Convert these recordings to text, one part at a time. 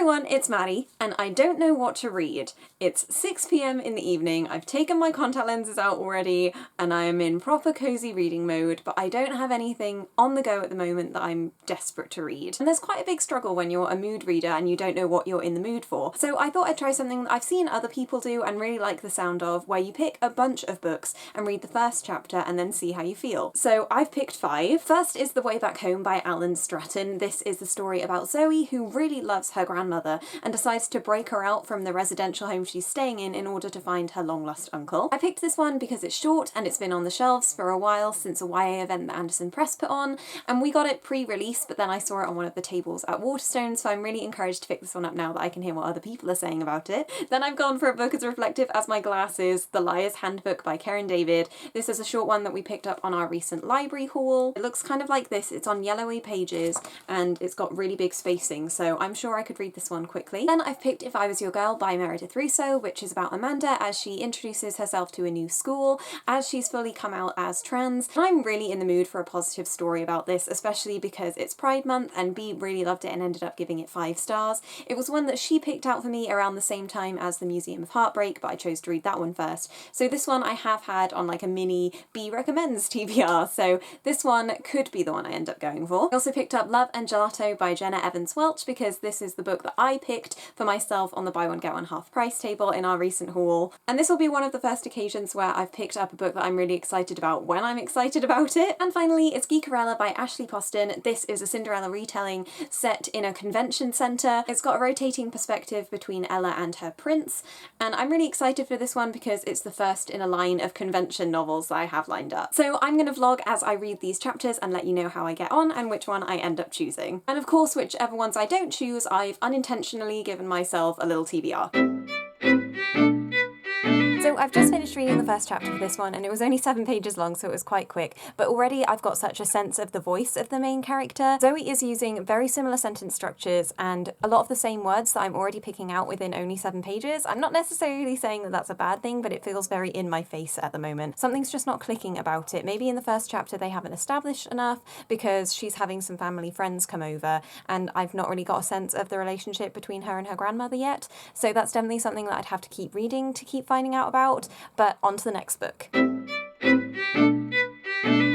everyone, it's Maddie, and I don't know what to read. It's 6 p.m. in the evening, I've taken my contact lenses out already, and I am in proper cozy reading mode, but I don't have anything on the go at the moment that I'm desperate to read. And there's quite a big struggle when you're a mood reader and you don't know what you're in the mood for. So I thought I'd try something that I've seen other people do and really like the sound of, where you pick a bunch of books and read the first chapter and then see how you feel. So I've picked 5. First is The Way Back Home by Alan Stratton. This is the story about Zoe, who really loves her grandmother and decides to break her out from the residential home she's staying in order to find her long-lost uncle. I picked this one because it's short and it's been on the shelves for a while since a YA event that Anderson Press put on, and we got it pre-release, but then I saw it on one of the tables at Waterstones, so I'm really encouraged to pick this one up now that I can hear what other people are saying about it. Then I've gone for a book as reflective as my glasses, The Liar's Handbook by Karen David. This is a short one that we picked up on our recent library haul. It looks kind of like this. It's on yellowy pages and it's got really big spacing, so I'm sure I could read this one quickly. Then I've picked If I Was Your Girl by Meredith Russo, which is about Amanda as she introduces herself to a new school, as she's fully come out as trans. And I'm really in the mood for a positive story about this, especially because it's Pride Month and Bea really loved it and ended up giving it 5 stars. It was one that she picked out for me around the same time as The Museum of Heartbreak, but I chose to read that one first. So this one I have had on like a mini Bea Recommends TBR, so this one could be the one I end up going for. I also picked up Love and Gelato by Jenna Evans Welch because this is the book that I picked for myself on the buy one get one half price table in our recent haul. And this will be one of the first occasions where I've picked up a book that I'm really excited about when I'm excited about it. And finally, it's Geekerella by Ashley Poston. This is a Cinderella retelling set in a convention centre. It's got a rotating perspective between Ella and her prince, and I'm really excited for this one because it's the first in a line of convention novels that I have lined up. So I'm going to vlog as I read these chapters and let you know how I get on and which one I end up choosing. And of course, whichever ones I don't choose, I've unintentionally given myself a little TBR. So I've just finished reading the first chapter of this one and it was only 7 pages long, so it was quite quick, but already I've got such a sense of the voice of the main character. Zoe is using very similar sentence structures and a lot of the same words that I'm already picking out within only 7 pages. I'm not necessarily saying that that's a bad thing, but it feels very in my face at the moment. Something's just not clicking about it. Maybe in the first chapter they haven't established enough because she's having some family friends come over and I've not really got a sense of the relationship between her and her grandmother yet. So that's definitely something that I'd have to keep reading to keep finding out about, but on to the next book.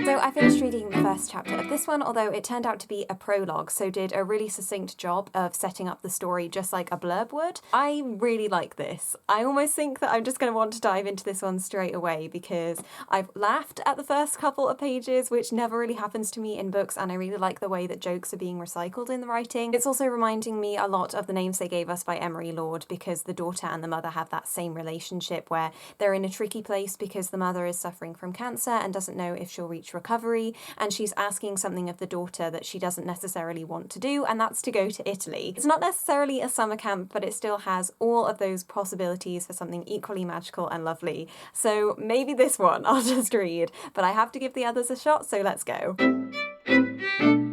So I finished reading the first chapter of this one, although it turned out to be a prologue, so did a really succinct job of setting up the story just like a blurb would. I really like this. I almost think that I'm just going to want to dive into this one straight away because I've laughed at the first couple of pages, which never really happens to me in books, and I really like the way that jokes are being recycled in the writing. It's also reminding me a lot of The Names They Gave Us by Emery Lord, because the daughter and the mother have that same relationship where they're in a tricky place because the mother is suffering from cancer and doesn't know if she'll reach recovery, and she's asking something of the daughter that she doesn't necessarily want to do, and that's to go to Italy. It's not necessarily a summer camp, but it still has all of those possibilities for something equally magical and lovely. So maybe this one I'll just read, but I have to give the others a shot, so let's go.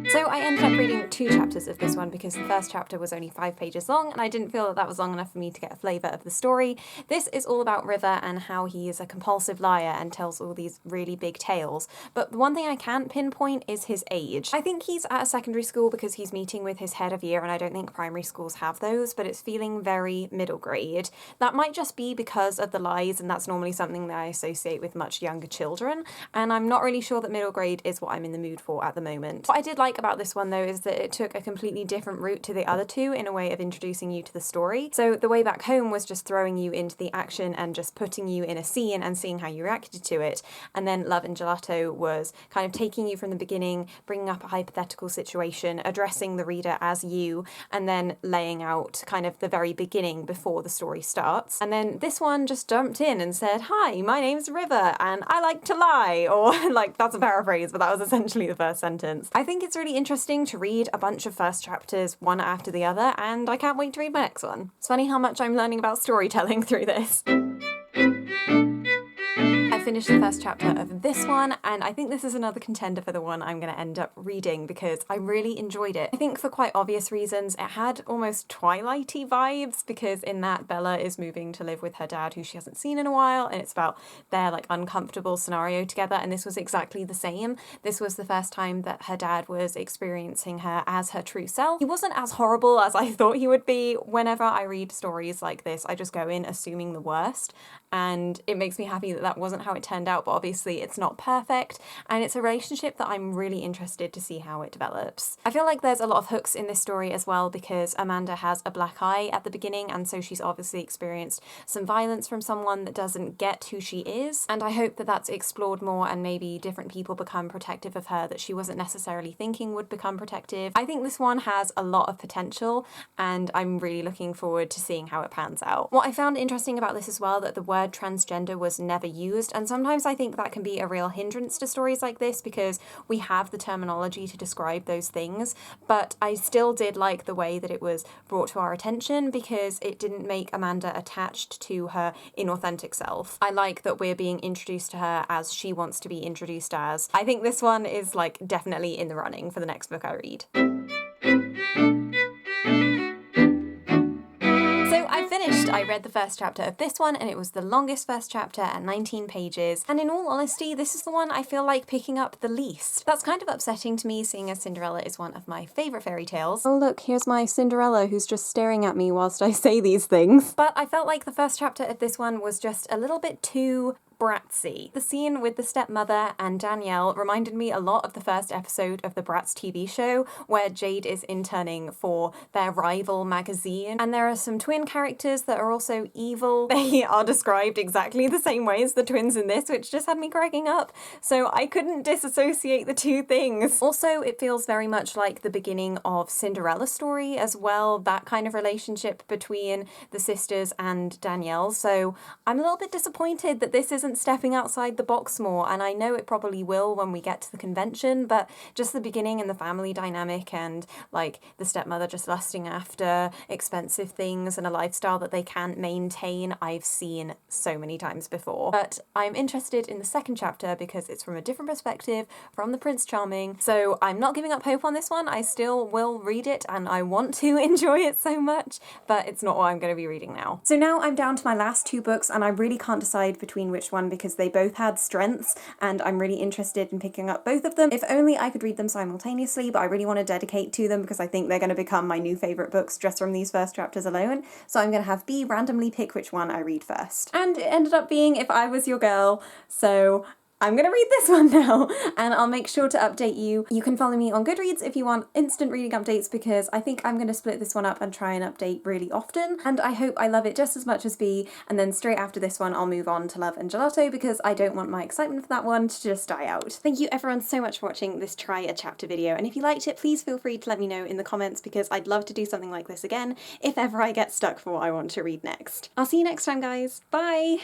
So I ended up reading 2 chapters of this one because the first chapter was only 5 pages long and I didn't feel that was long enough for me to get a flavour of the story. This is all about River and how he is a compulsive liar and tells all these really big tales, but the one thing I can't pinpoint is his age. I think he's at a secondary school because he's meeting with his head of year, and I don't think primary schools have those, but it's feeling very middle grade. That might just be because of the lies, and that's normally something that I associate with much younger children, and I'm not really sure that middle grade is what I'm in the mood for at the moment. What I did like about this one though is that it took a completely different route to the other 2 in a way of introducing you to the story. So The Way Back Home was just throwing you into the action and just putting you in a scene and seeing how you reacted to it, and then Love and Gelato was kind of taking you from the beginning, bringing up a hypothetical situation, addressing the reader as you, and then laying out kind of the very beginning before the story starts. And then this one just jumped in and said, "Hi, my name's River and I like to lie," or like, that's a paraphrase, but that was essentially the first sentence. I think it's really interesting to read a bunch of first chapters one after the other, and I can't wait to read my next one. It's funny how much I'm learning about storytelling through this. I finished the first chapter of this one, and I think this is another contender for the one I'm going to end up reading because I really enjoyed it. I think for quite obvious reasons. It had almost Twilight-y vibes because in that Bella is moving to live with her dad who she hasn't seen in a while, and it's about their like uncomfortable scenario together, and this was exactly the same. This was the first time that her dad was experiencing her as her true self. He wasn't as horrible as I thought he would be. Whenever I read stories like this, I just go in assuming the worst, and it makes me happy that that wasn't how it turned out, but obviously it's not perfect, and it's a relationship that I'm really interested to see how it develops. I feel like there's a lot of hooks in this story as well because Amanda has a black eye at the beginning, and so she's obviously experienced some violence from someone that doesn't get who she is, and I hope that that's explored more and maybe different people become protective of her that she wasn't necessarily thinking would become protective. I think this one has a lot of potential, and I'm really looking forward to seeing how it pans out. What I found interesting about this as well, that the word transgender was never used, and sometimes I think that can be a real hindrance to stories like this because we have the terminology to describe those things, but I still did like the way that it was brought to our attention because it didn't make Amanda attached to her inauthentic self. I like that we're being introduced to her as she wants to be introduced as. I think this one is like definitely in the running for the next book I read. I read the first chapter of this one, and it was the longest first chapter at 19 pages, and in all honesty, this is the one I feel like picking up the least. That's kind of upsetting to me, seeing as Cinderella is one of my favourite fairy tales. Oh look, here's my Cinderella who's just staring at me whilst I say these things. But I felt like the first chapter of this one was just a little bit too Bratzy. The scene with the stepmother and Danielle reminded me a lot of the first episode of the Bratz TV show where Jade is interning for their rival magazine, and there are some twin characters that are also evil. They are described exactly the same way as the twins in this, which just had me cracking up, so I couldn't disassociate the two things. Also, it feels very much like the beginning of Cinderella's story as well, that kind of relationship between the sisters and Danielle, so I'm a little bit disappointed that this isn't stepping outside the box more, and I know it probably will when we get to the convention, but just the beginning and the family dynamic and like the stepmother just lusting after expensive things and a lifestyle that they can't maintain, I've seen so many times before. But I'm interested in the second chapter because it's from a different perspective, from the Prince Charming, so I'm not giving up hope on this one. I still will read it and I want to enjoy it so much, but it's not what I'm going to be reading now. So now I'm down to my last two books, and I really can't decide between which one because they both had strengths, and I'm really interested in picking up both of them. If only I could read them simultaneously, but I really want to dedicate to them because I think they're going to become my new favourite books just from these first chapters alone. So I'm going to have B randomly pick which one I read first. And it ended up being If I Was Your Girl, so I'm gonna read this one now, and I'll make sure to update you. You can follow me on Goodreads if you want instant reading updates because I think I'm gonna split this one up and try and update really often, and I hope I love it just as much as B, and then straight after this one I'll move on to Love and Gelato because I don't want my excitement for that one to just die out. Thank you everyone so much for watching this try a chapter video, and if you liked it, please feel free to let me know in the comments because I'd love to do something like this again if ever I get stuck for what I want to read next. I'll see you next time, guys. Bye!